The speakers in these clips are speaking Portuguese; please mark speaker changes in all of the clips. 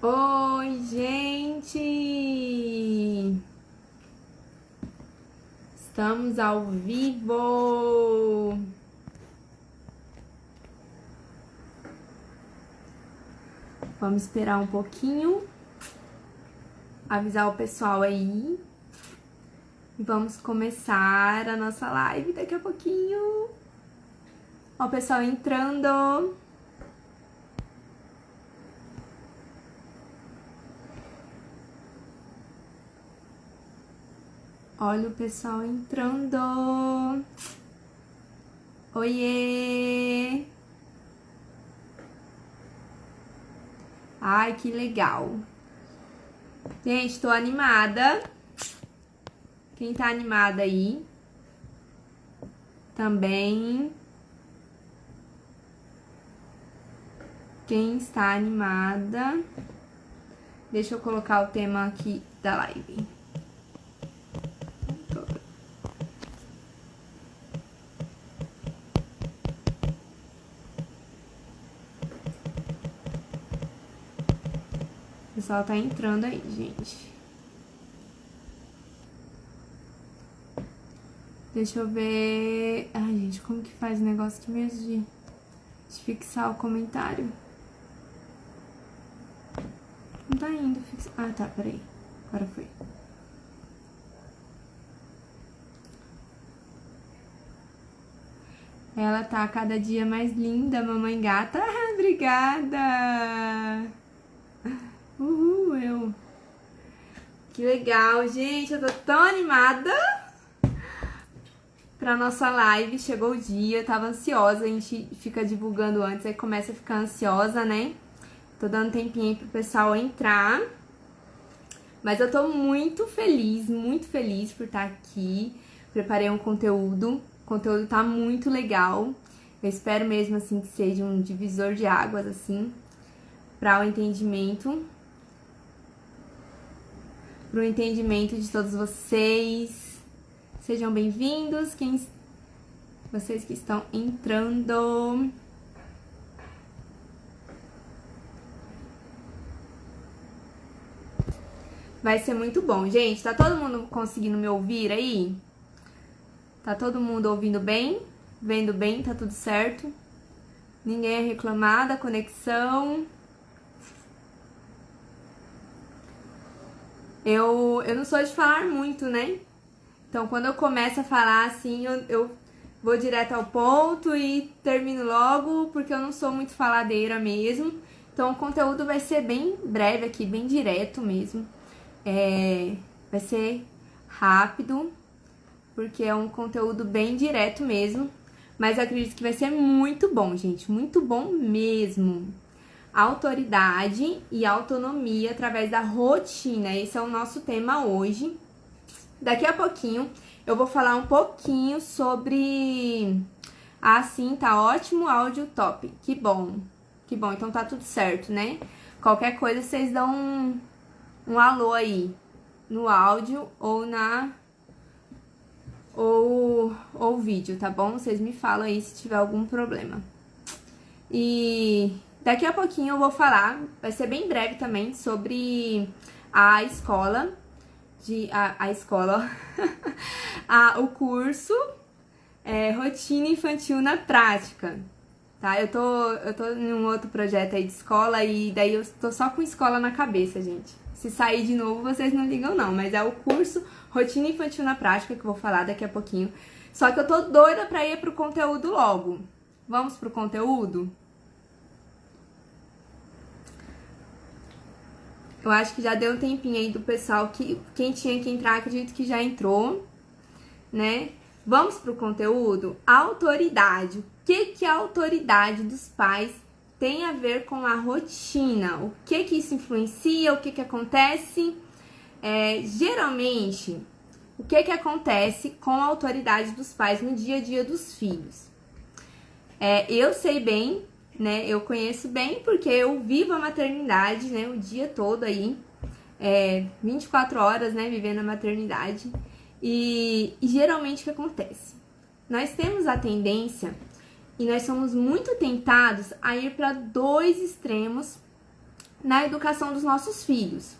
Speaker 1: Oi, gente! Estamos ao vivo! Vamos esperar um pouquinho, avisar o pessoal aí. E vamos começar a nossa live daqui a pouquinho. Ó, o pessoal entrando. Olha o pessoal entrando. Oiê! Ai, que legal. Gente, tô animada. Quem tá animada aí? Também. Quem está animada? Deixa eu colocar o tema aqui da live. O pessoal tá entrando aí, gente. Deixa eu ver... Ai, gente, como que faz o negócio aqui mesmo de fixar o comentário? Não tá indo fixar... Ah, tá, peraí. Agora foi. Ela tá cada dia mais linda, mamãe gata. Ah, obrigada! Uhul, eu. Que legal, gente. Eu tô tão animada pra nossa live. Chegou o dia, eu tava ansiosa. A gente fica divulgando antes, aí começa a ficar ansiosa, né? Tô dando tempinho aí pro pessoal entrar. Mas eu tô muito feliz por estar aqui. Preparei um conteúdo. O conteúdo tá muito legal. Eu espero mesmo, assim, que seja um divisor de águas, assim, para o entendimento. Pro entendimento de todos vocês. Sejam bem-vindos, vocês que estão entrando. Vai ser muito bom, gente. Tá todo mundo conseguindo me ouvir aí? Tá todo mundo ouvindo bem? Vendo bem? Tá tudo certo? Ninguém é reclamar da conexão. Eu não sou de falar muito, né? Então, quando eu começo a falar assim, eu vou direto ao ponto e termino logo, porque eu não sou muito faladeira mesmo. Então, o conteúdo vai ser bem breve aqui, bem direto mesmo. Vai ser rápido, porque é um conteúdo bem direto mesmo. Mas eu acredito que vai ser muito bom, gente. Muito bom mesmo. Autoridade e autonomia através da rotina. Esse é o nosso tema hoje. Daqui a pouquinho eu vou falar um pouquinho sobre... Ah, sim, tá ótimo, áudio top. Que bom. Que bom, então tá tudo certo, né? Qualquer coisa vocês dão um alô aí no áudio ou ou vídeo, tá bom? Vocês me falam aí se tiver algum problema. E daqui a pouquinho eu vou falar, vai ser bem breve também, sobre a escola, a escola, o curso Rotina Infantil na Prática, tá? Eu tô em um outro projeto aí de escola e daí eu tô só com escola na cabeça, gente. Se sair de novo, vocês não ligam não, mas é o curso Rotina Infantil na Prática que eu vou falar daqui a pouquinho. Só que eu tô doida pra ir pro conteúdo logo. Vamos pro conteúdo? Eu acho que já deu um tempinho aí do pessoal que quem tinha que entrar, acredito que já entrou, né? Vamos pro conteúdo? Autoridade. O que a autoridade dos pais tem a ver com a rotina? O que isso influencia? O que acontece? Geralmente, o que acontece com a autoridade dos pais no dia a dia dos filhos? Eu sei bem, né? Eu conheço bem porque eu vivo a maternidade, né? O dia todo aí, 24 horas, né? Vivendo a maternidade. E geralmente o que acontece? Nós temos a tendência e nós somos muito tentados a ir para dois extremos na educação dos nossos filhos.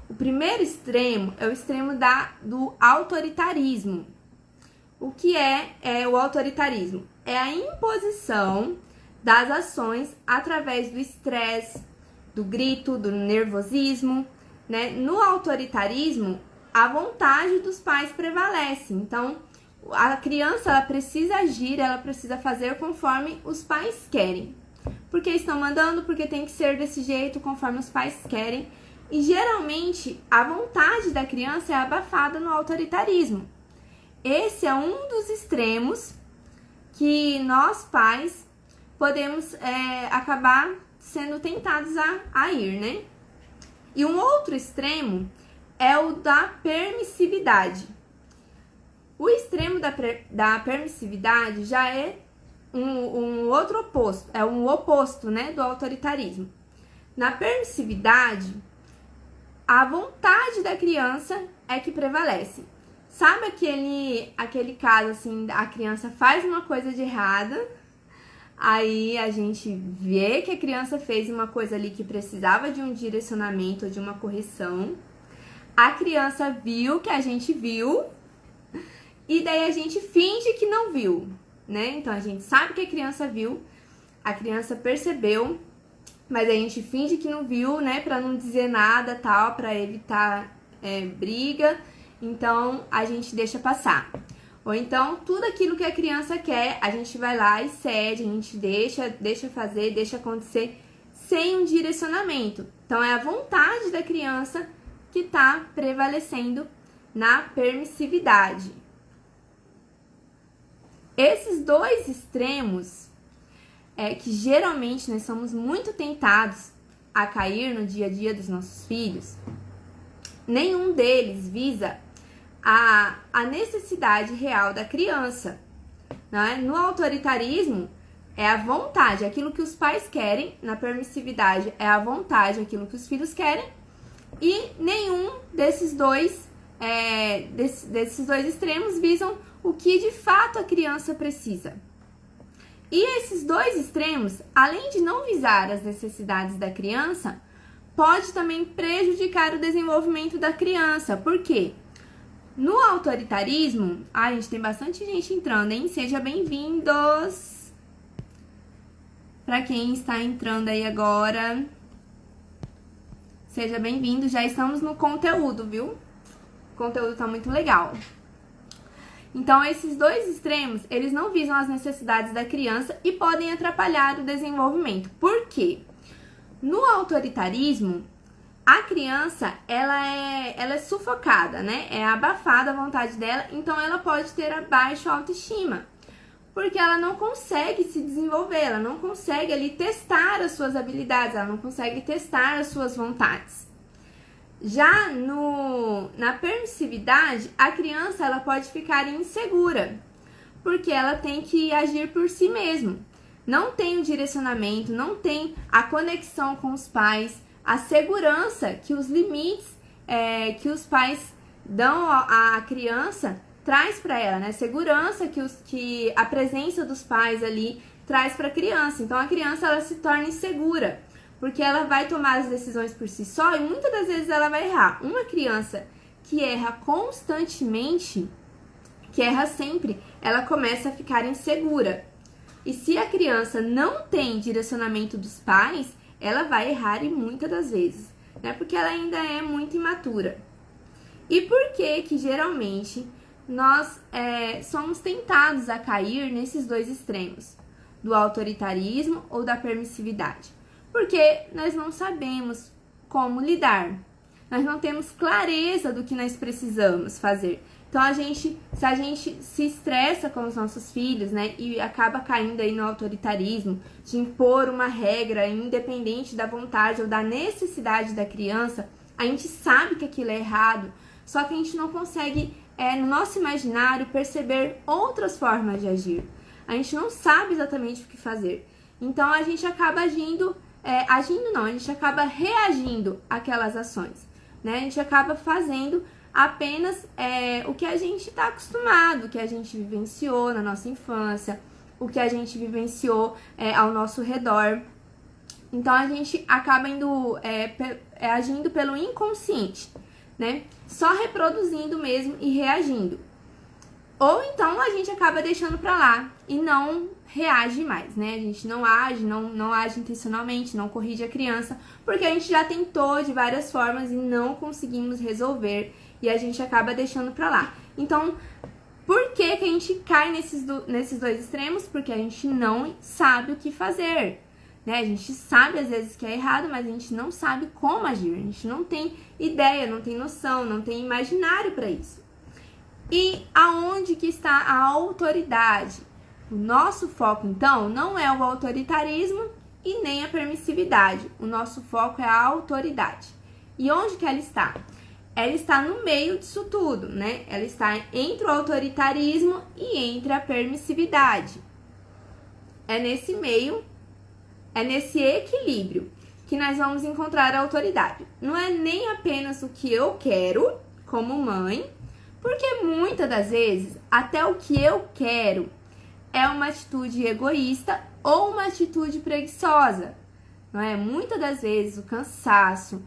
Speaker 1: O primeiro extremo é o extremo do autoritarismo. O que é o autoritarismo? É a imposição das ações através do estresse, do grito, do nervosismo, né? No autoritarismo, a vontade dos pais prevalece. Então, a criança ela precisa agir, ela precisa fazer conforme os pais querem. Porque estão mandando, porque tem que ser desse jeito, conforme os pais querem. E geralmente a vontade da criança é abafada no autoritarismo. Esse é um dos extremos que nós pais podemos acabar sendo tentados a ir, né? E um outro extremo é o da permissividade. O extremo da permissividade já é um outro oposto, é um oposto, né, do autoritarismo. Na permissividade, a vontade da criança é que prevalece. Sabe aquele caso assim, a criança faz uma coisa de errada, aí a gente vê que a criança fez uma coisa ali que precisava de um direcionamento, de uma correção. A criança viu que a gente viu, e daí a gente finge que não viu, né? Então a gente sabe que a criança viu, a criança percebeu, mas a gente finge que não viu, né? Pra não dizer nada, tal, pra evitar briga. Então a gente deixa passar. Ou então tudo aquilo que a criança quer, a gente vai lá e cede, a gente deixa fazer, deixa acontecer sem um direcionamento. Então é a vontade da criança que está prevalecendo na permissividade. Esses dois extremos que geralmente nós somos muito tentados a cair no dia a dia dos nossos filhos, nenhum deles visa a necessidade real da criança, né? No autoritarismo é a vontade, aquilo que os pais querem. Na permissividade é a vontade, aquilo que os filhos querem. E nenhum desses dois extremos visam o que de fato a criança precisa. E esses dois extremos, além de não visar as necessidades da criança, pode também prejudicar o desenvolvimento da criança. Por quê? No autoritarismo, a gente tem bastante gente entrando, hein? Seja bem-vindos! Para quem está entrando aí agora, seja bem-vindo. Já estamos no conteúdo, viu? O conteúdo tá muito legal. Então, esses dois extremos, eles não visam as necessidades da criança e podem atrapalhar o desenvolvimento. Por quê? No autoritarismo, a criança, ela é sufocada, né? É abafada a vontade dela, então ela pode ter a baixa autoestima, porque ela não consegue se desenvolver, ela não consegue ali testar as suas habilidades, ela não consegue testar as suas vontades. Já na permissividade, a criança ela pode ficar insegura, porque ela tem que agir por si mesma. Não tem o direcionamento, não tem a conexão com os pais, a segurança que os limites que os pais dão à criança traz para ela, né? Segurança que a presença dos pais ali traz para a criança. Então a criança ela se torna insegura, porque ela vai tomar as decisões por si só e muitas das vezes ela vai errar. Uma criança que erra constantemente, que erra sempre, ela começa a ficar insegura. E se a criança não tem direcionamento dos pais, ela vai errar e muitas das vezes, né? Porque ela ainda é muito imatura. E por que geralmente nós somos tentados a cair nesses dois extremos, do autoritarismo ou da permissividade? Porque nós não sabemos como lidar, nós não temos clareza do que nós precisamos fazer. Então, se a gente se estressa com os nossos filhos, né, e acaba caindo aí no autoritarismo, de impor uma regra independente da vontade ou da necessidade da criança, a gente sabe que aquilo é errado, só que a gente não consegue, no nosso imaginário, perceber outras formas de agir. A gente não sabe exatamente o que fazer. Então, a gente acaba a gente acaba reagindo àquelas ações, né? A gente acaba fazendo apenas o que a gente está acostumado, o que a gente vivenciou na nossa infância, o que a gente vivenciou ao nosso redor. Então a gente acaba agindo pelo inconsciente, né? Só reproduzindo mesmo e reagindo. Ou então a gente acaba deixando pra lá e não reage mais, né? A gente não age intencionalmente, não corrige a criança, porque a gente já tentou de várias formas e não conseguimos resolver e a gente acaba deixando pra lá. Então, por que que a gente cai nesses dois extremos? Porque a gente não sabe o que fazer, né? A gente sabe às vezes que é errado, mas a gente não sabe como agir. A gente não tem ideia, não tem noção, não tem imaginário pra isso. E aonde que está a autoridade? O nosso foco, então, não é o autoritarismo e nem a permissividade. O nosso foco é a autoridade. E onde que ela está? Ela está no meio disso tudo, né? Ela está entre o autoritarismo e entre a permissividade. É nesse meio, é nesse equilíbrio que nós vamos encontrar a autoridade. Não é nem apenas o que eu quero como mãe, porque muitas das vezes, até o que eu quero é uma atitude egoísta ou uma atitude preguiçosa, não é? Muitas das vezes o cansaço,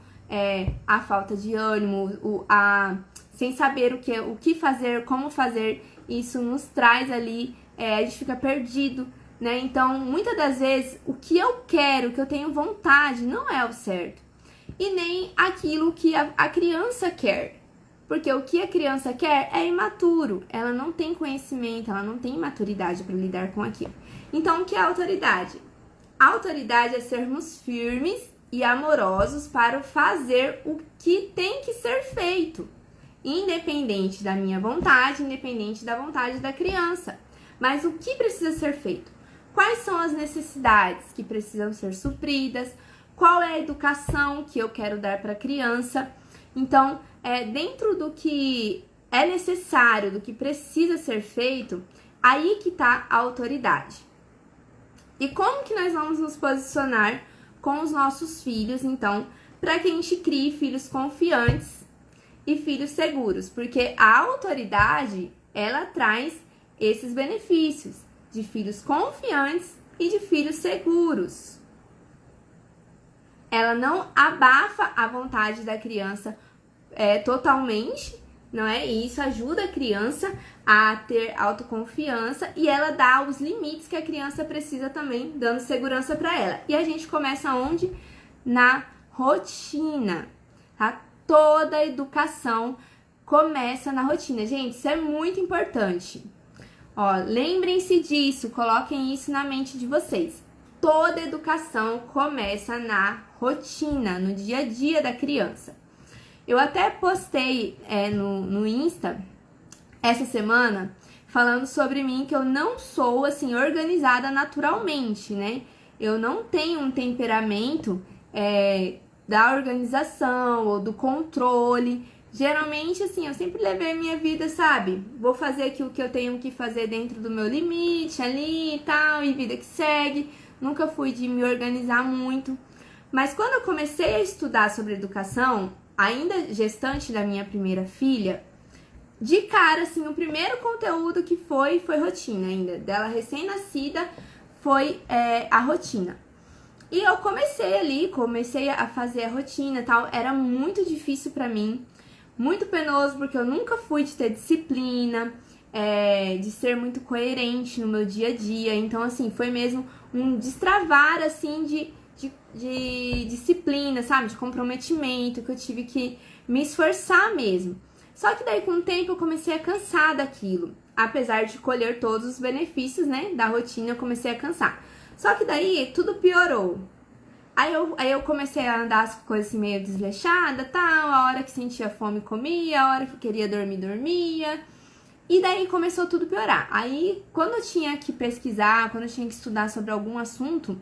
Speaker 1: a falta de ânimo, sem saber o que fazer, como fazer, isso nos traz ali, a gente fica perdido, né? Então, muitas das vezes, o que eu quero, o que eu tenho vontade, não é o certo. E nem aquilo que a criança quer. Porque o que a criança quer é imaturo, ela não tem conhecimento, ela não tem maturidade para lidar com aquilo. Então, o que é autoridade? A autoridade é sermos firmes e amorosos para fazer o que tem que ser feito, independente da minha vontade, independente da vontade da criança. Mas o que precisa ser feito? Quais são as necessidades que precisam ser supridas? Qual é a educação que eu quero dar para a criança? Então, dentro do que é necessário, do que precisa ser feito, aí que está a autoridade. E como que nós vamos nos posicionar com os nossos filhos, então, para que a gente crie filhos confiantes e filhos seguros? Porque a autoridade, ela traz esses benefícios de filhos confiantes e de filhos seguros. Ela não abafa a vontade da criança totalmente, não é? E isso ajuda a criança a ter autoconfiança e ela dá os limites que a criança precisa também, dando segurança para ela. E a gente começa onde? Na rotina, tá? Toda a educação começa na rotina. Gente, isso é muito importante. Ó, lembrem-se disso, coloquem isso na mente de vocês. Toda educação começa na rotina, no dia a dia da criança. Eu até postei no Insta essa semana falando sobre mim que eu não sou assim organizada naturalmente, né? Eu não tenho um temperamento da organização ou do controle. Geralmente, assim, eu sempre levei a minha vida, sabe? Vou fazer aquilo que eu tenho que fazer dentro do meu limite ali e tal, e vida que segue. Nunca fui de me organizar muito. Mas quando eu comecei a estudar sobre educação, ainda gestante da minha primeira filha, de cara, assim, o primeiro conteúdo que foi rotina ainda. Dela recém-nascida, foi a rotina. E eu comecei a fazer a rotina e tal. Era muito difícil pra mim, muito penoso, porque eu nunca fui de ter disciplina, de ser muito coerente no meu dia a dia. Então, assim, foi mesmo um destravar, assim, de disciplina, sabe? De comprometimento, que eu tive que me esforçar mesmo. Só que daí, com o tempo, eu comecei a cansar daquilo. Apesar de colher todos os benefícios, né, da rotina, eu comecei a cansar. Só que daí, tudo piorou. Aí eu comecei a andar as coisas assim, meio desleixada, tal. A hora que sentia fome, comia. A hora que queria dormir, dormia. E daí começou tudo a piorar. Aí, quando eu tinha que pesquisar, quando eu tinha que estudar sobre algum assunto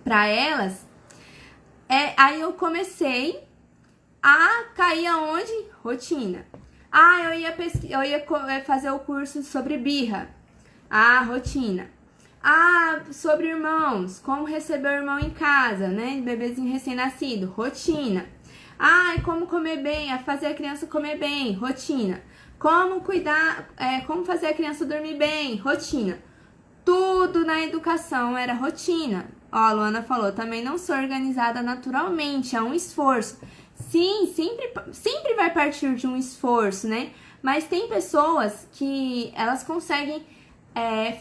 Speaker 1: para elas, aí eu comecei a cair aonde? Rotina. Eu ia fazer o curso sobre birra. Rotina. Sobre irmãos, como receber o irmão em casa, né? Bebezinho recém-nascido, rotina. Como comer bem, fazer a criança comer bem, rotina. Como cuidar, como fazer a criança dormir bem, rotina. Tudo na educação era rotina. Ó, a Luana falou, também não sou organizada naturalmente, é um esforço. Sim, sempre vai partir de um esforço, né? Mas tem pessoas que elas conseguem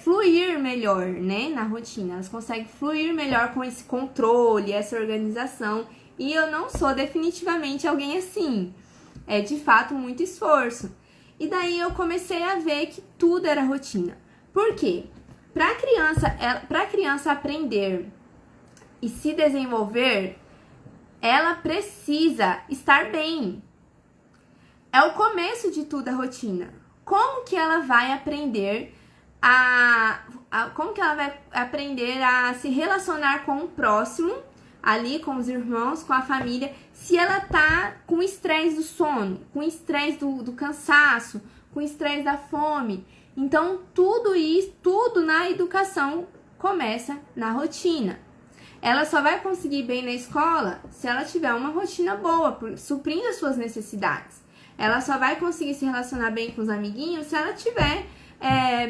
Speaker 1: fluir melhor, né, na rotina. Elas conseguem fluir melhor com esse controle, essa organização. E eu não sou definitivamente alguém assim. É de fato muito esforço. E daí eu comecei a ver que tudo era rotina. Por quê? Para a criança aprender e se desenvolver, ela precisa estar bem. É o começo de tudo a rotina. Como que ela vai aprender como que ela vai aprender a se relacionar com o próximo, ali com os irmãos, com a família, se ela tá com estresse do sono, com estresse do cansaço, com estresse da fome? Então, tudo isso, tudo na educação começa na rotina. Ela só vai conseguir bem na escola se ela tiver uma rotina boa, suprindo as suas necessidades. Ela só vai conseguir se relacionar bem com os amiguinhos se ela tiver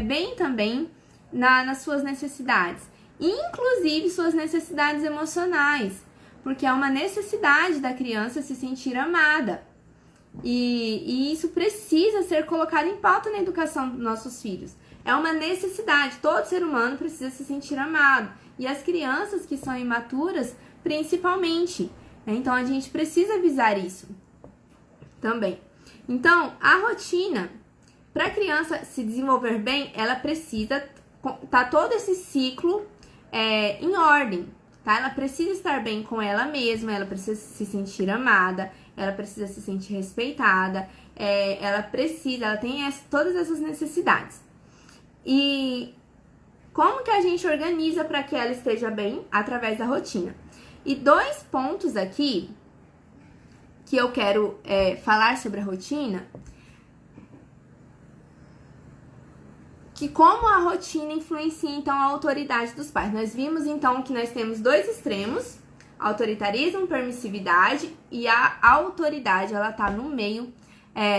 Speaker 1: bem também nas suas necessidades. Inclusive suas necessidades emocionais. Porque é uma necessidade da criança se sentir amada. E isso precisa ser colocado em pauta na educação dos nossos filhos. É uma necessidade. Todo ser humano precisa se sentir amado. E as crianças que são imaturas, principalmente. Então, a gente precisa visar isso também. Então, a rotina, para a criança se desenvolver bem, ela precisa tá todo esse ciclo em ordem, tá? Ela precisa estar bem com ela mesma, ela precisa se sentir amada, ela precisa se sentir respeitada, ela tem todas essas necessidades. E como que a gente organiza para que ela esteja bem? Através da rotina. E 2 pontos aqui que eu quero falar sobre a rotina, que como a rotina influencia, então, a autoridade dos pais. Nós vimos, então, que nós temos 2 extremos, autoritarismo, permissividade, e a autoridade, ela tá no meio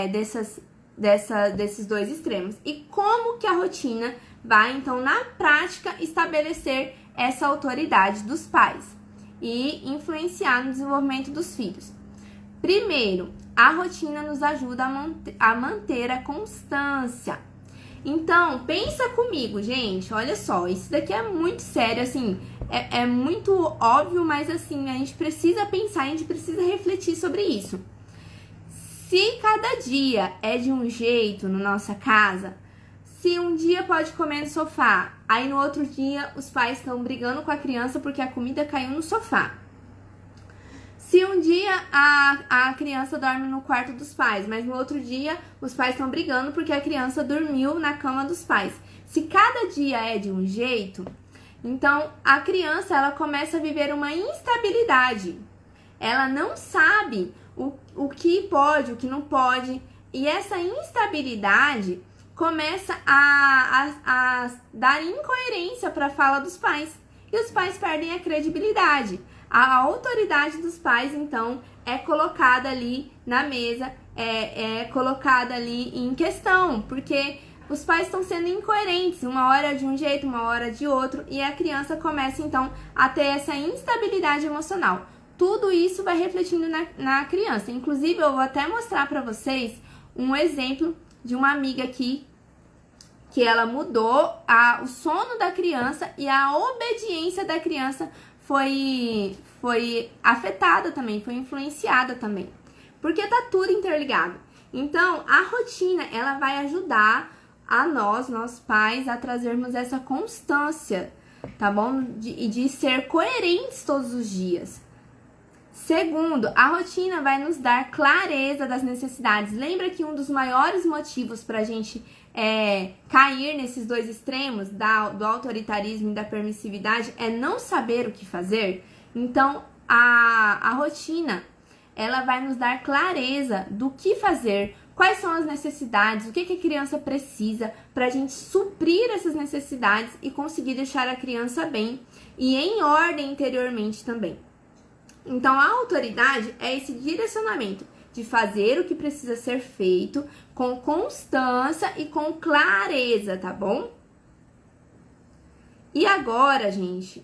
Speaker 1: desses 2 extremos. E como que a rotina vai, então, na prática, estabelecer essa autoridade dos pais e influenciar no desenvolvimento dos filhos? Primeiro, a rotina nos ajuda a manter a constância. Então, pensa comigo, gente, olha só, isso daqui é muito sério, assim, é muito óbvio, mas assim, a gente precisa pensar, a gente precisa refletir sobre isso. Se cada dia é de um jeito na nossa casa, se um dia pode comer no sofá, aí no outro dia os pais estão brigando com a criança porque a comida caiu no sofá. Se um dia a criança dorme no quarto dos pais, mas no outro dia os pais estão brigando porque a criança dormiu na cama dos pais. Se cada dia é de um jeito, então a criança ela começa a viver uma instabilidade. Ela não sabe o que pode, o que não pode. E essa instabilidade começa a dar incoerência para a fala dos pais. E os pais perdem a credibilidade. A autoridade dos pais, então, é colocada ali na mesa, é colocada ali em questão, porque os pais estão sendo incoerentes, uma hora de um jeito, uma hora de outro, e a criança começa, então, a ter essa instabilidade emocional. Tudo isso vai refletindo na criança. Inclusive, eu vou até mostrar para vocês um exemplo de uma amiga aqui, que ela mudou o sono da criança e a obediência da criança foi afetada também, foi influenciada também. Porque tá tudo interligado. Então, a rotina, ela vai ajudar a nós pais, a trazermos essa constância, tá bom? De ser coerentes todos os dias. Segundo, a rotina vai nos dar clareza das necessidades. Lembra que um dos maiores motivos pra gente cair nesses 2 extremos, do autoritarismo e da permissividade, é não saber o que fazer? Então, a rotina, ela vai nos dar clareza do que fazer, quais são as necessidades, o que a criança precisa, pra gente suprir essas necessidades e conseguir deixar a criança bem e em ordem interiormente também. Então, a autoridade é esse direcionamento de fazer o que precisa ser feito com constância e com clareza, tá bom? E agora, gente,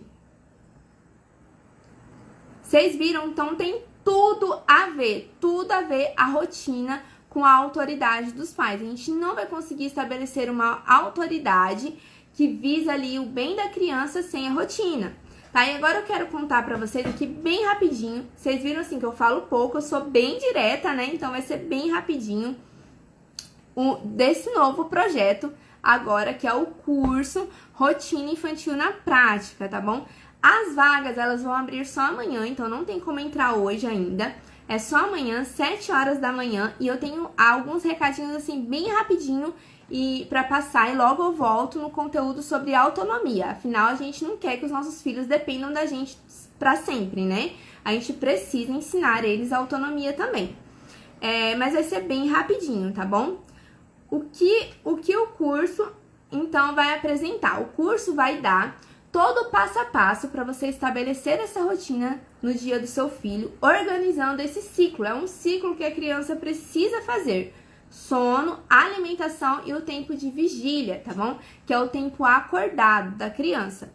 Speaker 1: Vocês viram? Então tem tudo a ver a rotina com a autoridade dos pais. A gente não vai conseguir estabelecer uma autoridade que visa ali o bem da criança sem a rotina. Tá? E agora eu quero contar pra vocês aqui bem rapidinho. Vocês viram assim que eu falo pouco, eu sou bem direta, né? Então vai ser bem rapidinho desse novo projeto agora, que é o curso Rotina Infantil na Prática, tá bom? As vagas, elas vão abrir só amanhã, então não tem como entrar hoje ainda. É só amanhã, 7 horas da manhã, e eu tenho alguns recadinhos assim bem rapidinho e para passar, e logo eu volto no conteúdo sobre autonomia. Afinal, a gente não quer que os nossos filhos dependam da gente para sempre, né? A gente precisa ensinar eles a autonomia também. Mas vai ser bem rapidinho, tá bom? O que o curso, então, vai apresentar? O curso vai dar todo o passo a passo para você estabelecer essa rotina no dia do seu filho, organizando esse ciclo. É um ciclo que a criança precisa fazer. Sono, alimentação e o tempo de vigília, tá bom? Que é o tempo acordado da criança.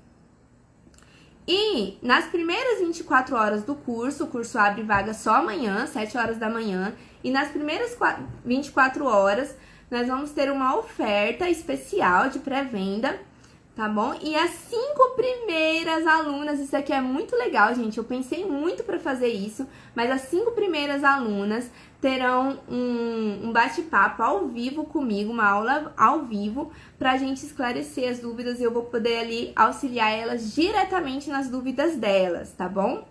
Speaker 1: E nas primeiras 24 horas do curso, o curso abre vaga só amanhã, 7 horas da manhã. E nas primeiras 24 horas, nós vamos ter uma oferta especial de pré-venda, tá bom? E as 5 primeiras alunas, isso aqui é muito legal, gente, eu pensei muito para fazer isso, mas as 5 primeiras alunas terão um bate-papo ao vivo comigo, uma aula ao vivo, pra gente esclarecer as dúvidas e eu vou poder ali auxiliar elas diretamente nas dúvidas delas, tá bom?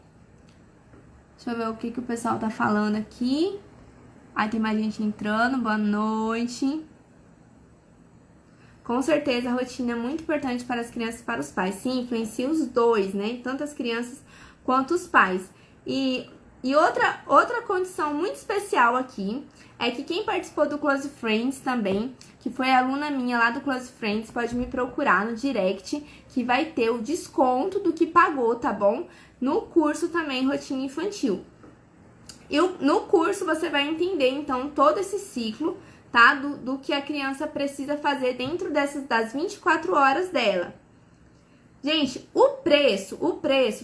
Speaker 1: Deixa eu ver o que o pessoal tá falando aqui. Aí tem mais gente entrando, boa noite. Com certeza a rotina é muito importante para as crianças e para os pais. Sim, influencia os dois, né? Tanto as crianças quanto os pais. E outra condição muito especial aqui é que quem participou do Close Friends também, que foi aluna minha lá do Close Friends, pode me procurar no direct, que vai ter o desconto do que pagou, tá bom? No curso também, Rotina Infantil. E no curso você vai entender, então, todo esse ciclo, tá? Do que a criança precisa fazer dentro das 24 horas dela. Gente, o preço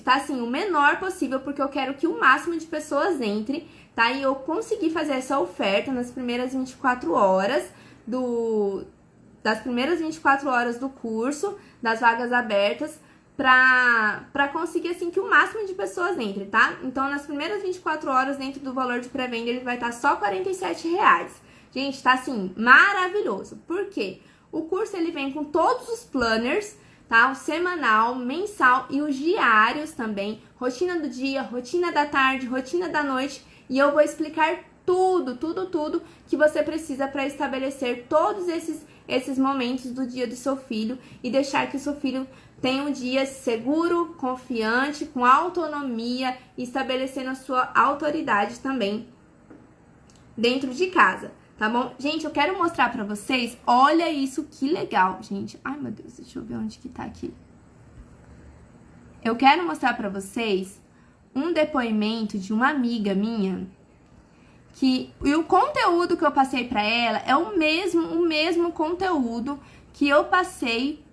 Speaker 1: tá assim, o menor possível, porque eu quero que o máximo de pessoas entre, tá? E eu consegui fazer essa oferta nas primeiras 24 horas das primeiras 24 horas do curso, das vagas abertas, pra conseguir, assim, que o máximo de pessoas entre, tá? Então, nas primeiras 24 horas, dentro do valor de pré-venda, ele vai estar só R$ 47,00. Gente, tá, assim, maravilhoso. Por quê? O curso, ele vem com todos os planners, tá? O semanal, mensal e os diários também. Rotina do dia, rotina da tarde, rotina da noite. E eu vou explicar tudo que você precisa para estabelecer todos esses momentos do dia do seu filho e deixar que o seu filho tenha um dia seguro, confiante, com autonomia e estabelecendo a sua autoridade também dentro de casa, tá bom? Gente, eu quero mostrar pra vocês, olha isso, que legal, gente. Ai, meu Deus, deixa eu ver onde que tá aqui. Eu quero mostrar pra vocês um depoimento de uma amiga minha, e o conteúdo que eu passei pra ela é o mesmo conteúdo que eu passei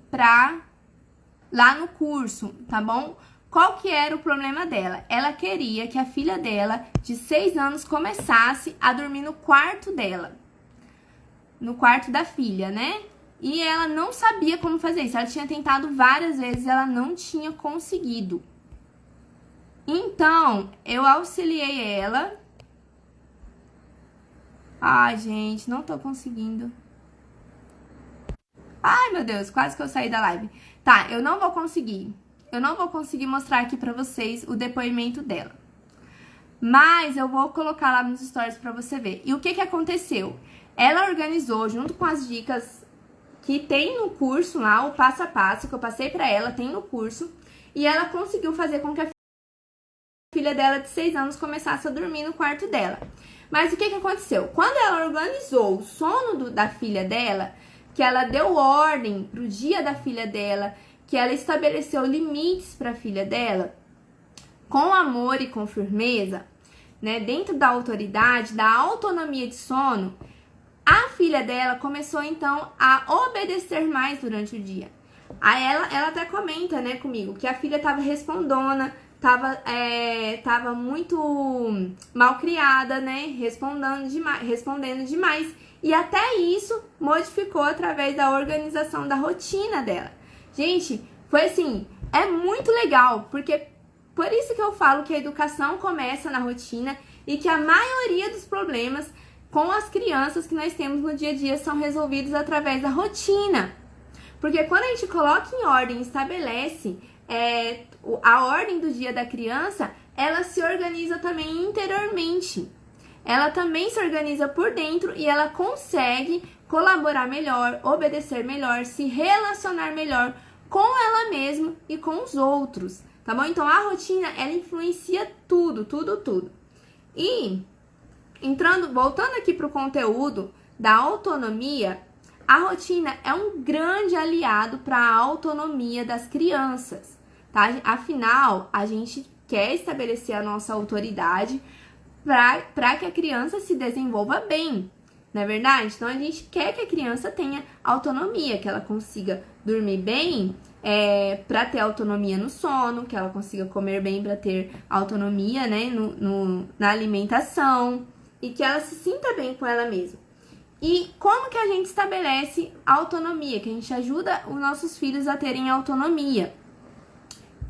Speaker 1: lá no curso, tá bom? Qual que era o problema dela? Ela queria que a filha dela, de 6 anos, começasse a dormir no quarto dela. No quarto da filha, né? E ela não sabia como fazer isso. Ela tinha tentado várias vezes e ela não tinha conseguido. Então, eu auxiliei ela. Ai, gente, não tô conseguindo. Ai, meu Deus, quase que eu saí da live. Tá, eu não vou conseguir mostrar aqui pra vocês o depoimento dela. Mas eu vou colocar lá nos stories pra você ver. E o que aconteceu? Ela organizou, junto com as dicas que tem no curso lá, o passo a passo que eu passei pra ela, tem no curso. E ela conseguiu fazer com que a filha dela de 6 anos começasse a dormir no quarto dela. Mas o que aconteceu? Quando ela organizou o sono da filha dela, que ela deu ordem pro dia da filha dela, que ela estabeleceu limites para a filha dela, com amor e com firmeza, né, dentro da autoridade, da autonomia de sono, a filha dela começou então a obedecer mais durante o dia. Aí ela até comenta, né, comigo, que a filha estava respondona, tava muito mal criada, né? Respondendo demais. E até isso modificou através da organização da rotina dela. Gente, foi assim, é muito legal, porque por isso que eu falo que a educação começa na rotina e que a maioria dos problemas com as crianças que nós temos no dia a dia são resolvidos através da rotina. Porque quando a gente coloca em ordem, estabelece a ordem do dia da criança, ela se organiza também interiormente. Ela também se organiza por dentro e ela consegue colaborar melhor, obedecer melhor, se relacionar melhor com ela mesma e com os outros, tá bom? Então, a rotina, ela influencia tudo, tudo, tudo. E, voltando aqui para o conteúdo da autonomia, a rotina é um grande aliado para a autonomia das crianças, tá? Afinal, a gente quer estabelecer a nossa autoridade para que a criança se desenvolva bem, não é verdade? Então, a gente quer que a criança tenha autonomia, que ela consiga dormir bem, para ter autonomia no sono, que ela consiga comer bem para ter autonomia, né, na alimentação, e que ela se sinta bem com ela mesma. E como que a gente estabelece autonomia? Que a gente ajuda os nossos filhos a terem autonomia.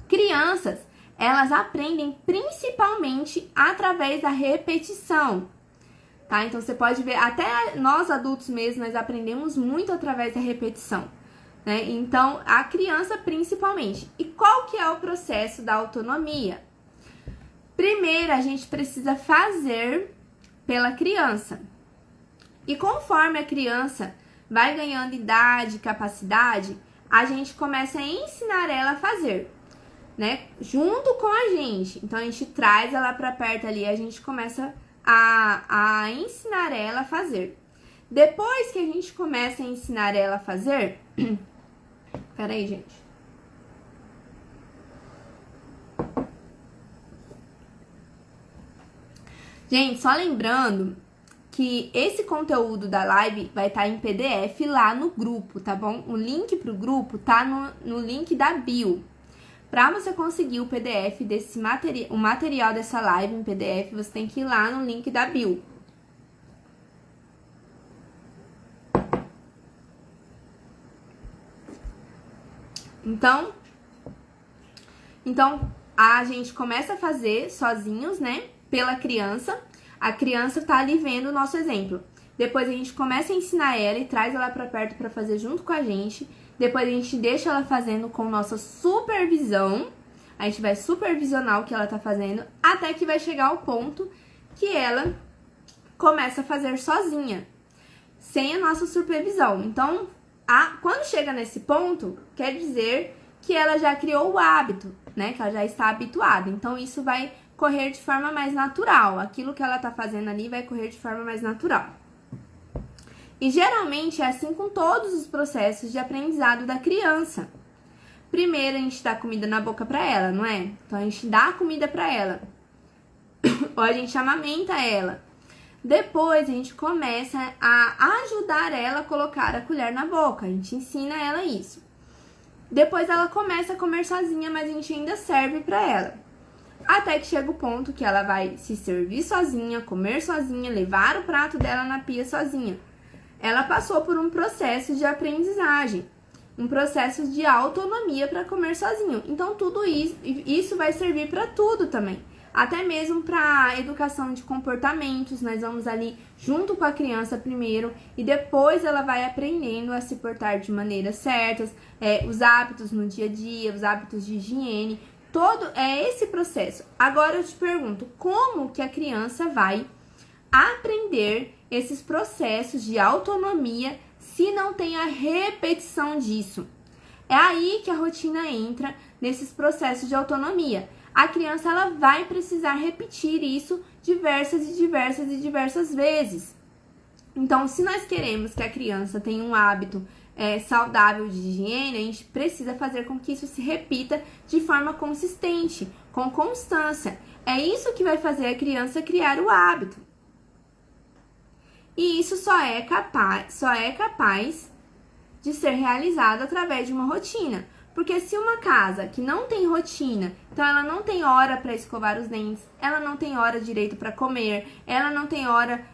Speaker 1: Crianças, elas aprendem principalmente através da repetição, tá? Então, você pode ver, até nós adultos mesmo, nós aprendemos muito através da repetição, né? Então, a criança principalmente. E qual que é o processo da autonomia? Primeiro, a gente precisa fazer pela criança. E conforme a criança vai ganhando idade, capacidade, a gente começa a ensinar ela a fazer, né? Junto com a gente. Então, a gente traz ela para perto ali, a gente começa a ensinar ela a fazer. Depois que a gente começa a ensinar ela a fazer... Peraí, gente. Gente, só lembrando que esse conteúdo da live vai estar em PDF lá no grupo, tá bom? O link pro grupo tá no link da bio. Para você conseguir o PDF o material dessa live em PDF, você tem que ir lá no link da bio. Então a gente começa a fazer sozinhos, né? Pela criança. A criança tá ali vendo o nosso exemplo. Depois a gente começa a ensinar ela e traz ela para perto para fazer junto com a gente. Depois a gente deixa ela fazendo com nossa supervisão. A gente vai supervisionar o que ela tá fazendo até que vai chegar ao ponto que ela começa a fazer sozinha, sem a nossa supervisão. Então, quando chega nesse ponto, quer dizer que ela já criou o hábito, né? Que ela já está habituada. Então, isso vai correr de forma mais natural. Aquilo que ela tá fazendo ali vai correr de forma mais natural. E geralmente é assim com todos os processos de aprendizado da criança. Primeiro a gente dá comida na boca pra ela, não é? Então a gente dá a comida pra ela. Ou a gente amamenta ela. Depois a gente começa a ajudar ela a colocar a colher na boca. A gente ensina ela isso. Depois ela começa a comer sozinha, mas a gente ainda serve pra ela. Até que chega o ponto que ela vai se servir sozinha, comer sozinha, levar o prato dela na pia sozinha. Ela passou por um processo de aprendizagem, um processo de autonomia para comer sozinho. Então, tudo isso vai servir para tudo também. Até mesmo para educação de comportamentos, nós vamos ali junto com a criança primeiro e depois ela vai aprendendo a se portar de maneiras certas, os hábitos no dia a dia, os hábitos de higiene, todo esse processo. Agora eu te pergunto, como que a criança vai aprender esses processos de autonomia se não tem a repetição disso? É aí que a rotina entra nesses processos de autonomia. A criança ela vai precisar repetir isso diversas vezes. Então, se nós queremos que a criança tenha um hábito saudável de higiene, a gente precisa fazer com que isso se repita de forma consistente, com constância. É isso que vai fazer a criança criar o hábito. E isso só é capaz de ser realizado através de uma rotina. Porque se uma casa que não tem rotina, então ela não tem hora para escovar os dentes, ela não tem hora direito para comer, ela não tem hora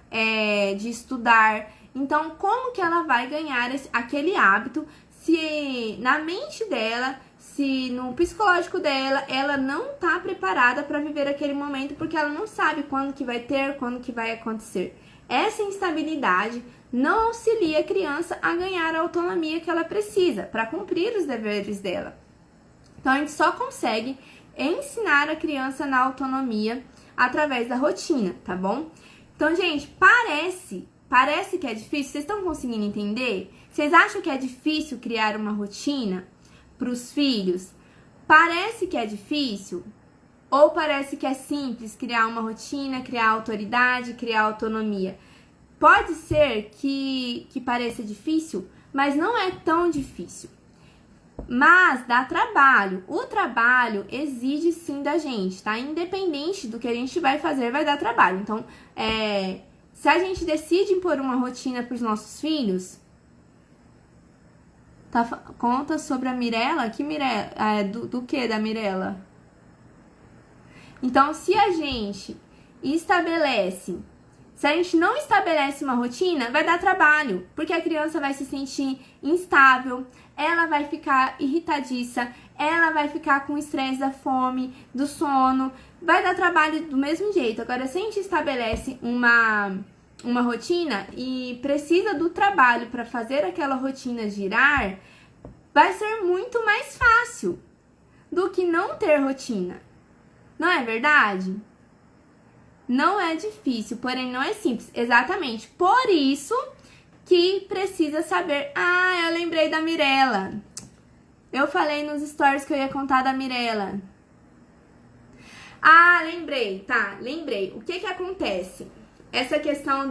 Speaker 1: de estudar, então como que ela vai ganhar aquele hábito se na mente dela, se no psicológico dela, ela não tá preparada para viver aquele momento, porque ela não sabe quando que vai ter, quando que vai acontecer. Essa instabilidade não auxilia a criança a ganhar a autonomia que ela precisa para cumprir os deveres dela. Então, a gente só consegue ensinar a criança na autonomia através da rotina, tá bom? Então, gente, parece que é difícil. Vocês estão conseguindo entender? Vocês acham que é difícil criar uma rotina para os filhos? Parece que é difícil? Ou parece que é simples criar uma rotina, criar autoridade, criar autonomia? Pode ser que pareça difícil, mas não é tão difícil. Mas dá trabalho. O trabalho exige sim da gente, tá? Independente do que a gente vai fazer, vai dar trabalho. Então, se a gente decide impor uma rotina para os nossos filhos, conta sobre a Mirella? Que Mirella? Do que da Mirella? Então, se a gente não estabelece uma rotina, vai dar trabalho, porque a criança vai se sentir instável, ela vai ficar irritadiça, ela vai ficar com estresse da fome, do sono, vai dar trabalho do mesmo jeito. Agora, se a gente estabelece uma rotina e precisa do trabalho para fazer aquela rotina girar, vai ser muito mais fácil do que não ter rotina. Não é verdade? Não é difícil, porém não é simples. Exatamente. Por isso que precisa saber. Ah, eu lembrei da Mirella. Eu falei nos stories que eu ia contar da Mirella. Ah, lembrei. Tá, lembrei. O que acontece? Essa questão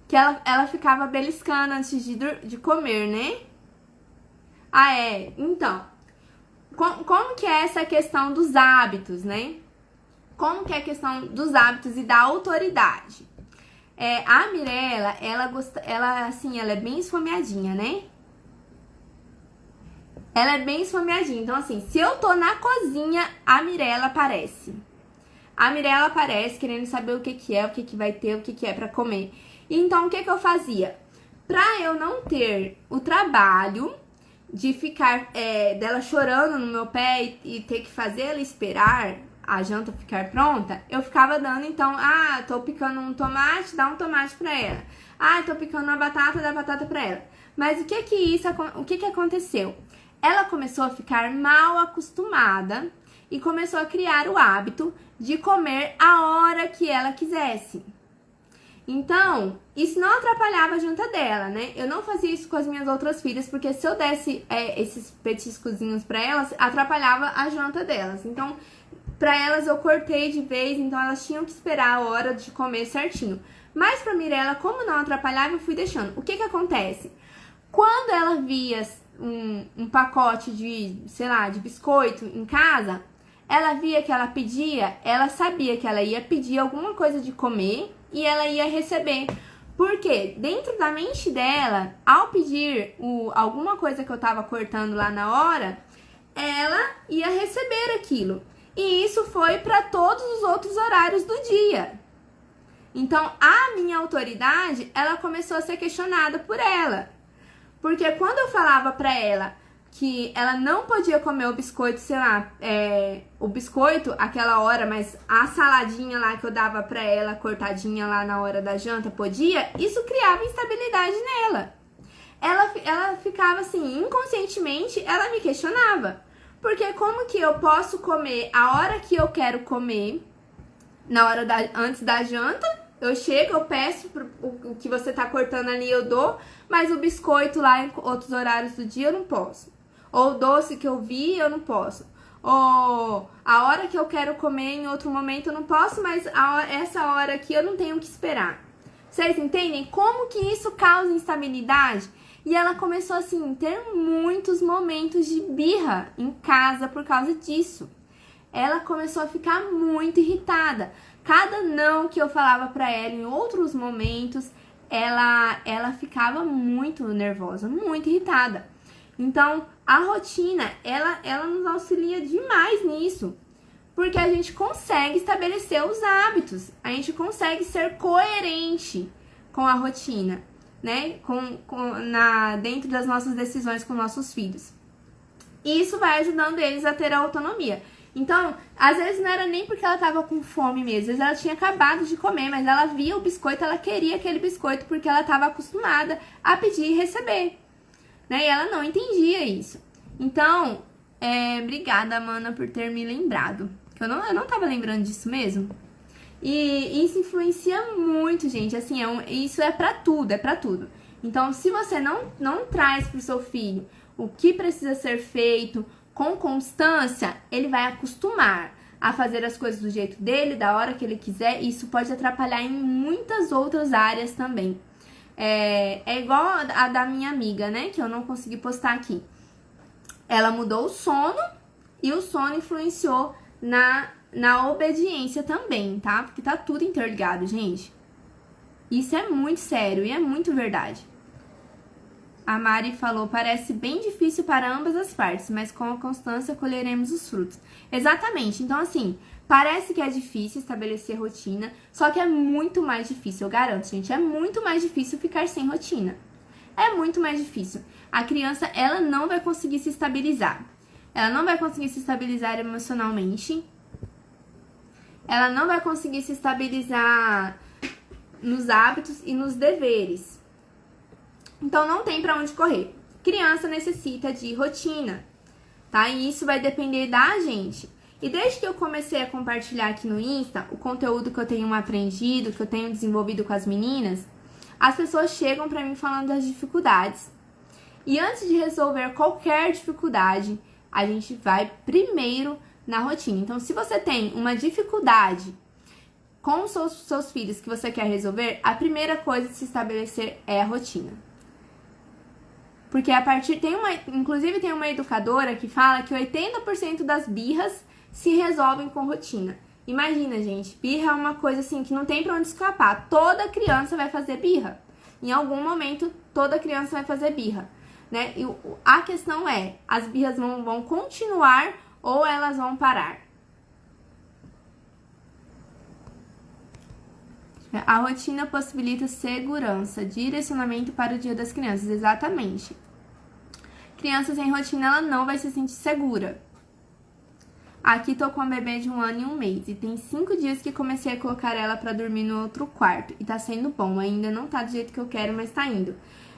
Speaker 1: que ela ficava beliscando antes de comer, né? Ah, é. Então, como que é essa questão dos hábitos, né? Como que é a questão dos hábitos e da autoridade? A Mirella, ela é bem esfomeadinha, né? Ela é bem esfomeadinha. Então, assim, se eu tô na cozinha, a Mirella aparece. A Mirella aparece querendo saber o que é, o que vai ter, o que é pra comer. Então, o que eu fazia? Pra eu não ter o trabalho de ficar dela chorando no meu pé e ter que fazer ela esperar a janta ficar pronta, eu ficava dando, então, tô picando um tomate, dá um tomate pra ela. Tô picando uma batata, dá batata pra ela. Mas o que aconteceu? Ela começou a ficar mal acostumada e começou a criar o hábito de comer a hora que ela quisesse. Então, isso não atrapalhava a janta dela, né? Eu não fazia isso com as minhas outras filhas, porque se eu desse esses petiscozinhos pra elas, atrapalhava a janta delas. Então, pra elas eu cortei de vez, então elas tinham que esperar a hora de comer certinho. Mas pra Mirella, como não atrapalhava, eu fui deixando. O que acontece? Quando ela via um pacote de biscoito em casa, ela via que ela pedia, ela sabia que ela ia pedir alguma coisa de comer e ela ia receber. Porque dentro da mente dela, ao pedir alguma coisa que eu tava cortando lá na hora, ela ia receber aquilo. E isso foi para todos os outros horários do dia. Então, a minha autoridade, ela começou a ser questionada por ela. Porque quando eu falava pra ela que ela não podia comer o biscoito, o biscoito aquela hora, mas a saladinha lá que eu dava pra ela, cortadinha lá na hora da janta, podia, isso criava instabilidade nela. Ela ficava assim, inconscientemente, ela me questionava. Porque como que eu posso comer a hora que eu quero comer, antes da janta? Eu chego, eu peço o que você tá cortando ali, eu dou, mas o biscoito lá em outros horários do dia eu não posso. Ou o doce que eu vi, eu não posso. Ou a hora que eu quero comer em outro momento eu não posso, mas essa hora aqui eu não tenho que esperar. Vocês entendem como que isso causa instabilidade? E ela começou assim, ter muitos momentos de birra em casa por causa disso. Ela começou a ficar muito irritada. Cada não que eu falava pra ela em outros momentos, ela ficava muito nervosa, muito irritada. Então, a rotina, ela nos auxilia demais nisso, porque a gente consegue estabelecer os hábitos, a gente consegue ser coerente com a rotina, né? Dentro das nossas decisões com nossos filhos. E isso vai ajudando eles a ter a autonomia. Então, às vezes não era nem porque ela estava com fome mesmo, às vezes ela tinha acabado de comer, mas ela via o biscoito, ela queria aquele biscoito porque ela estava acostumada a pedir e receber, né? E ela não entendia isso. Então, obrigada, Amanda, por ter me lembrado. Eu não estava lembrando disso mesmo. E isso influencia muito, gente. Assim, isso é pra tudo, é pra tudo. Então, se você não traz pro seu filho o que precisa ser feito com constância, ele vai acostumar a fazer as coisas do jeito dele, da hora que ele quiser, e isso pode atrapalhar em muitas outras áreas também. É igual a da minha amiga, né, que eu não consegui postar aqui. Ela mudou o sono e o sono influenciou na obediência também, tá? Porque tá tudo interligado, gente. Isso é muito sério e é muito verdade. A Mari falou, parece bem difícil para ambas as partes, mas com a constância colheremos os frutos. Exatamente. Então, assim, parece que é difícil estabelecer rotina, só que é muito mais difícil, eu garanto, gente. É muito mais difícil ficar sem rotina. É muito mais difícil. A criança, ela não vai conseguir se estabilizar. Ela não vai conseguir se estabilizar emocionalmente. Ela não vai conseguir se estabilizar nos hábitos e nos deveres. Então, não tem pra onde correr. Criança necessita de rotina, tá? E isso vai depender da gente. E desde que eu comecei a compartilhar aqui no Insta, o conteúdo que eu tenho aprendido, que eu tenho desenvolvido com as meninas, as pessoas chegam pra mim falando das dificuldades. E antes de resolver qualquer dificuldade, a gente vai primeiro na rotina. Então, se você tem uma dificuldade com os seus filhos que você quer resolver, a primeira coisa de se estabelecer é a rotina. Porque inclusive tem uma educadora que fala que 80% das birras se resolvem com rotina. Imagina, gente, birra é uma coisa assim que não tem pra onde escapar. Toda criança vai fazer birra. Em algum momento, toda criança vai fazer birra, né? E a questão é, as birras vão continuar ou elas vão parar? A rotina possibilita segurança, direcionamento para o dia das crianças. Exatamente. Criança sem rotina, ela não vai se sentir segura. Aqui tô com a bebê de 1 ano e 1 mês. E tem 5 dias que comecei a colocar ela pra dormir no outro quarto. E tá sendo bom. Ainda não tá do jeito que eu quero, mas tá indo.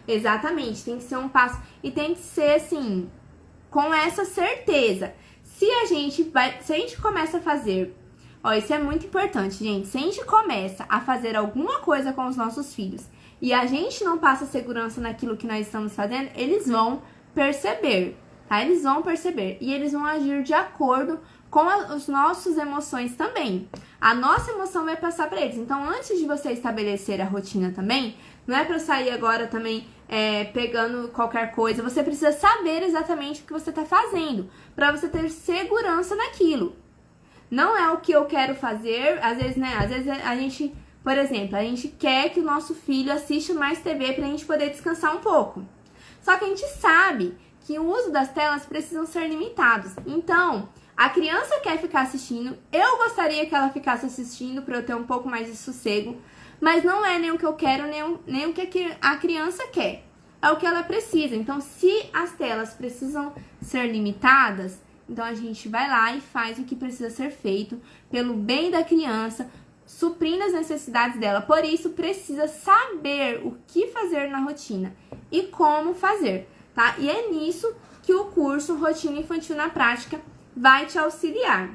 Speaker 1: Exatamente. Tem que ser um passo. E tem que ser, assim, com essa certeza. Se a gente começa a fazer... Ó, isso é muito importante, gente. Se a gente começa a fazer alguma coisa com os nossos filhos e a gente não passa segurança naquilo que nós estamos fazendo, eles vão perceber, tá? Eles vão perceber e eles vão agir de acordo com as nossas emoções também. A nossa emoção vai passar para eles. Então, antes de você estabelecer a rotina também, não é para sair agora também pegando qualquer coisa. Você precisa saber exatamente o que você está fazendo para você ter segurança naquilo. Não é o que eu quero fazer, às vezes, né? Às vezes a gente, por exemplo, a gente quer que o nosso filho assista mais TV pra gente poder descansar um pouco. Só que a gente sabe que o uso das telas precisam ser limitados. Então, a criança quer ficar assistindo, eu gostaria que ela ficasse assistindo pra eu ter um pouco mais de sossego, mas não é nem o que eu quero, nem o que a criança quer. É o que ela precisa. Então, se as telas precisam ser limitadas, então, a gente vai lá e faz o que precisa ser feito pelo bem da criança, suprindo as necessidades dela. Por isso, precisa saber o que fazer na rotina e como fazer, tá? E é nisso que o curso Rotina Infantil na Prática vai te auxiliar.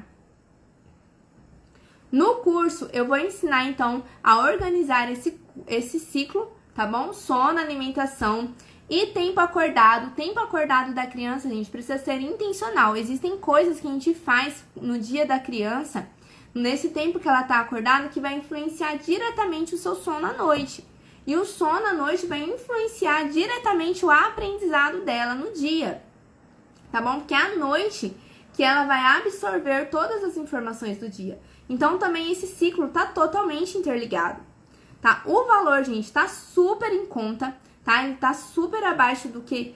Speaker 1: No curso, eu vou ensinar, então, a organizar esse ciclo, tá bom? Sono, alimentação e tempo acordado. O tempo acordado da criança, gente, precisa ser intencional. Existem coisas que a gente faz no dia da criança, nesse tempo que ela tá acordada, que vai influenciar diretamente o seu sono à noite. E o sono à noite vai influenciar diretamente o aprendizado dela no dia, tá bom? Porque é à noite que ela vai absorver todas as informações do dia. Então, também esse ciclo tá totalmente interligado, tá? O valor, gente, tá super em conta, tá? Ele tá super abaixo do que...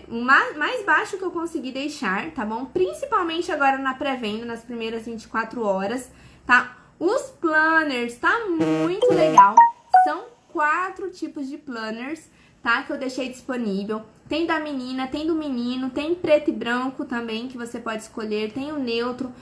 Speaker 1: o mais baixo que eu consegui deixar, tá bom? Principalmente agora na pré-venda, nas primeiras 24 horas, tá? Os planners tá muito legal. São 4 tipos de planners, tá? Que eu deixei disponível. Tem da menina, tem do menino, tem preto e branco também, que você pode escolher. Tem o neutro,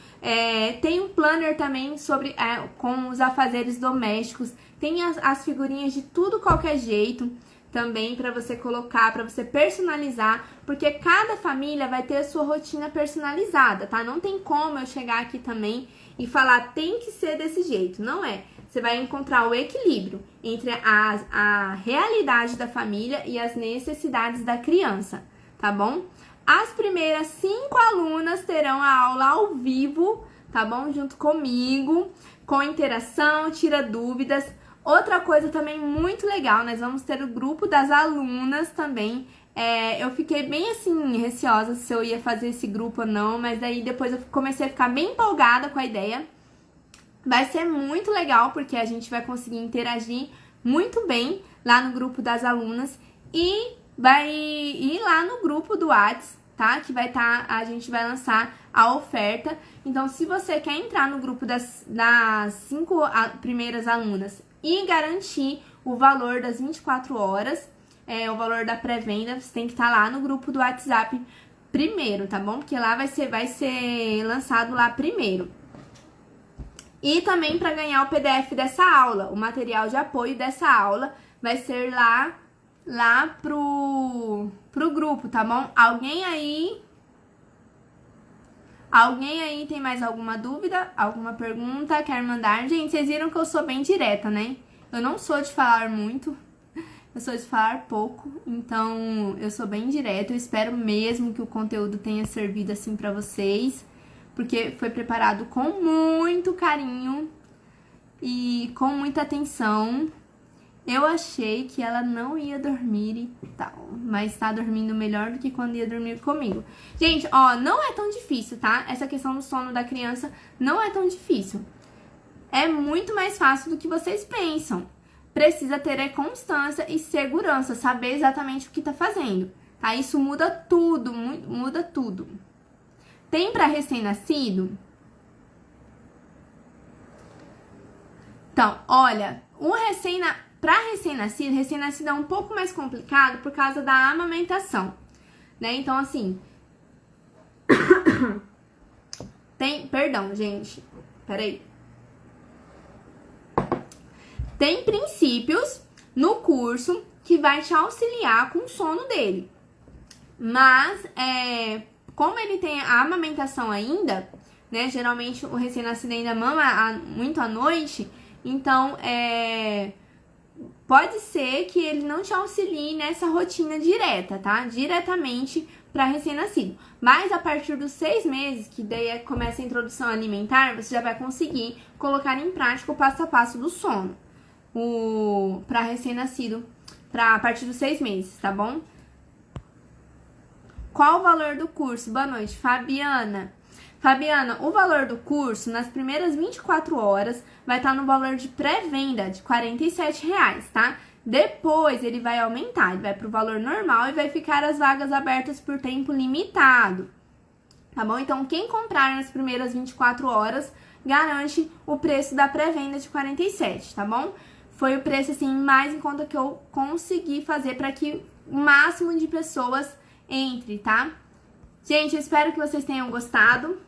Speaker 1: tem um planner também sobre com os afazeres domésticos. Tem as figurinhas de tudo qualquer jeito também para você colocar, para você personalizar, porque cada família vai ter a sua rotina personalizada, tá? Não tem como eu chegar aqui também e falar tem que ser desse jeito, não é? Você vai encontrar o equilíbrio entre a realidade da família e as necessidades da criança, tá bom? As primeiras 5 alunas terão a aula ao vivo, tá bom? Junto comigo, com interação, tira dúvidas. Outra coisa também muito legal, nós vamos ter o grupo das alunas também. Eu fiquei bem assim, receosa se eu ia fazer esse grupo ou não, mas aí depois eu comecei a ficar bem empolgada com a ideia. Vai ser muito legal, porque a gente vai conseguir interagir muito bem lá no grupo das alunas e vai ir lá no grupo do Whats, tá? Que vai estar, a gente vai lançar a oferta. Então, se você quer entrar no grupo das 5 primeiras alunas e garantir o valor das 24 horas, o valor da pré-venda, você tem que estar lá no grupo do WhatsApp primeiro, tá bom? Porque lá vai ser lançado lá primeiro. E também para ganhar o PDF dessa aula, o material de apoio dessa aula vai ser lá pro grupo, tá bom? Alguém aí tem mais alguma dúvida, alguma pergunta, quer mandar? Gente, vocês viram que eu sou bem direta, né? Eu não sou de falar muito, eu sou de falar pouco, então eu sou bem direta. Eu espero mesmo que o conteúdo tenha servido assim pra vocês, porque foi preparado com muito carinho e com muita atenção. Eu achei que ela não ia dormir e tal, mas tá dormindo melhor do que quando ia dormir comigo. Gente, ó, não é tão difícil, tá? Essa questão do sono da criança não é tão difícil. É muito mais fácil do que vocês pensam. Precisa ter constância e segurança, saber exatamente o que tá fazendo, tá? Isso muda tudo, muda tudo. Tem para recém-nascido? Então, olha, para recém-nascido é um pouco mais complicado por causa da amamentação, né? Então, assim, perdão, gente, peraí. Tem princípios no curso que vai te auxiliar com o sono dele, mas, como ele tem a amamentação ainda, né? Geralmente o recém-nascido ainda mama muito à noite, então pode ser que ele não te auxilie nessa rotina direta, tá? Diretamente para recém-nascido. Mas a partir dos 6 meses, que daí começa a introdução alimentar, você já vai conseguir colocar em prática o passo a passo do sono para recém-nascido, a partir dos 6 meses, tá bom? Qual o valor do curso? Boa noite, Fabiana. Fabiana, o valor do curso, nas primeiras 24 horas, vai estar no valor de pré-venda de R$47, tá? Depois ele vai aumentar, ele vai pro valor normal e vai ficar as vagas abertas por tempo limitado, tá bom? Então, quem comprar nas primeiras 24 horas, garante o preço da pré-venda de 47, tá bom? Foi o preço, assim, mais em conta que eu consegui fazer para que o máximo de pessoas entre, tá? Gente, eu espero que vocês tenham gostado.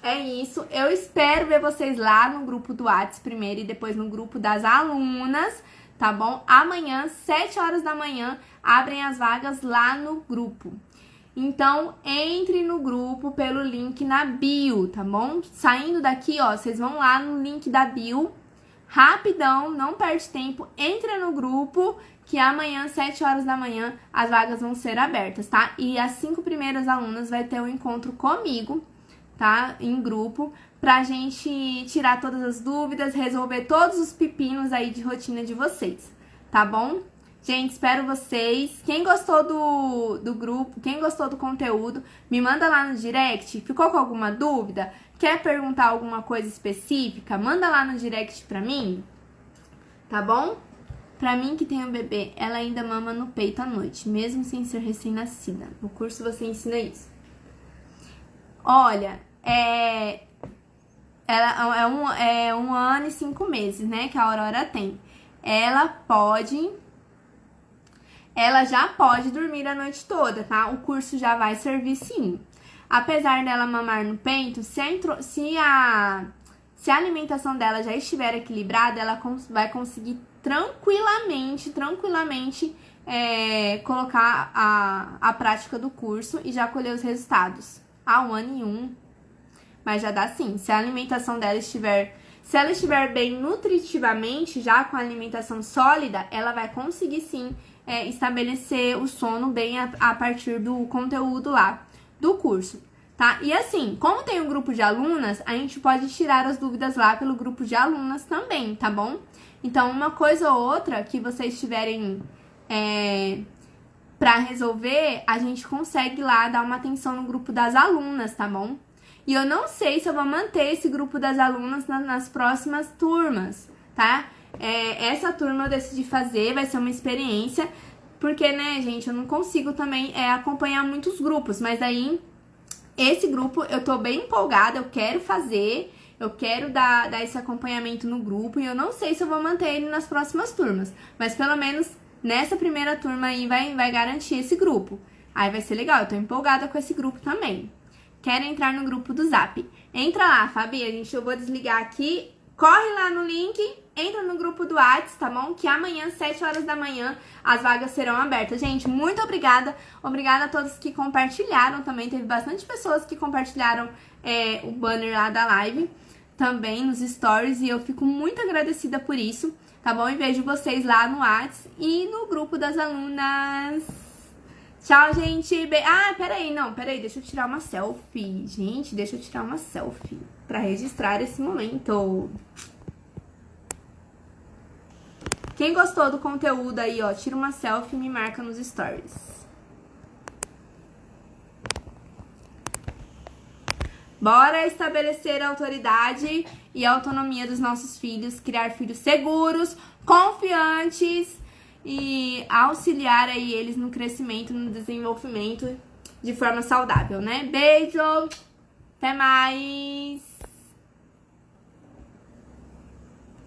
Speaker 1: É isso. Eu espero ver vocês lá no grupo do Whats primeiro e depois no grupo das alunas, tá bom? Amanhã, 7 horas da manhã, abrem as vagas lá no grupo. Então, entre no grupo pelo link na bio, tá bom? Saindo daqui, ó, vocês vão lá no link da bio, rapidão, não perde tempo, entra no grupo, que amanhã, 7 horas da manhã, as vagas vão ser abertas, tá? E as 5 primeiras alunas vai ter um encontro comigo, tá? Em grupo, pra gente tirar todas as dúvidas, resolver todos os pepinos aí de rotina de vocês, tá bom? Gente, espero vocês. Quem gostou do grupo, quem gostou do conteúdo, me manda lá no direct. Ficou com alguma dúvida? Quer perguntar alguma coisa específica? Manda lá no direct pra mim. tá bom? Pra mim que tem um bebê, ela ainda mama no peito à noite, mesmo sem ser recém-nascida. No curso você ensina isso. Olha, ela é um ano e 5 meses, né, que a Aurora tem. Ela já pode dormir a noite toda, tá? O curso já vai servir sim. Apesar dela mamar no peito, se a alimentação dela já estiver equilibrada, ela vai conseguir tranquilamente colocar a prática do curso e já colher os resultados. Um ano e 1, mas já dá sim. Se a alimentação dela estiver bem nutritivamente, já com a alimentação sólida, ela vai conseguir sim estabelecer o sono bem a partir do conteúdo lá do curso, tá? E assim, como tem um grupo de alunas, a gente pode tirar as dúvidas lá pelo grupo de alunas também, tá bom? Então, uma coisa ou outra que vocês tiverem pra resolver, a gente consegue lá dar uma atenção no grupo das alunas, tá bom? E eu não sei se eu vou manter esse grupo das alunas nas próximas turmas, tá? Essa turma eu decidi fazer, vai ser uma experiência, porque, né, gente, eu não consigo também acompanhar muitos grupos, mas aí, esse grupo eu tô bem empolgada, eu quero fazer, eu quero dar esse acompanhamento no grupo, e eu não sei se eu vou manter ele nas próximas turmas, mas pelo menos nessa primeira turma aí vai garantir esse grupo. Aí vai ser legal, eu tô empolgada com esse grupo também. Quero entrar no grupo do Zap. Entra lá, Fabi, eu vou desligar aqui, corre lá no link, entra no grupo do WhatsApp, tá bom? Que amanhã, 7 horas da manhã, as vagas serão abertas. Gente, muito obrigada. Obrigada a todos que compartilharam também. Teve bastante pessoas que compartilharam o banner lá da live também nos stories. E eu fico muito agradecida por isso, tá bom? E vejo vocês lá no WhatsApp e no grupo das alunas. Tchau, gente. Peraí, deixa eu tirar uma selfie. Gente, deixa eu tirar uma selfie pra registrar esse momento. Quem gostou do conteúdo aí, ó, tira uma selfie e me marca nos stories. Bora estabelecer a autoridade e a autonomia dos nossos filhos, criar filhos seguros, confiantes e auxiliar aí eles no crescimento, no desenvolvimento de forma saudável, né? Beijo! Até mais!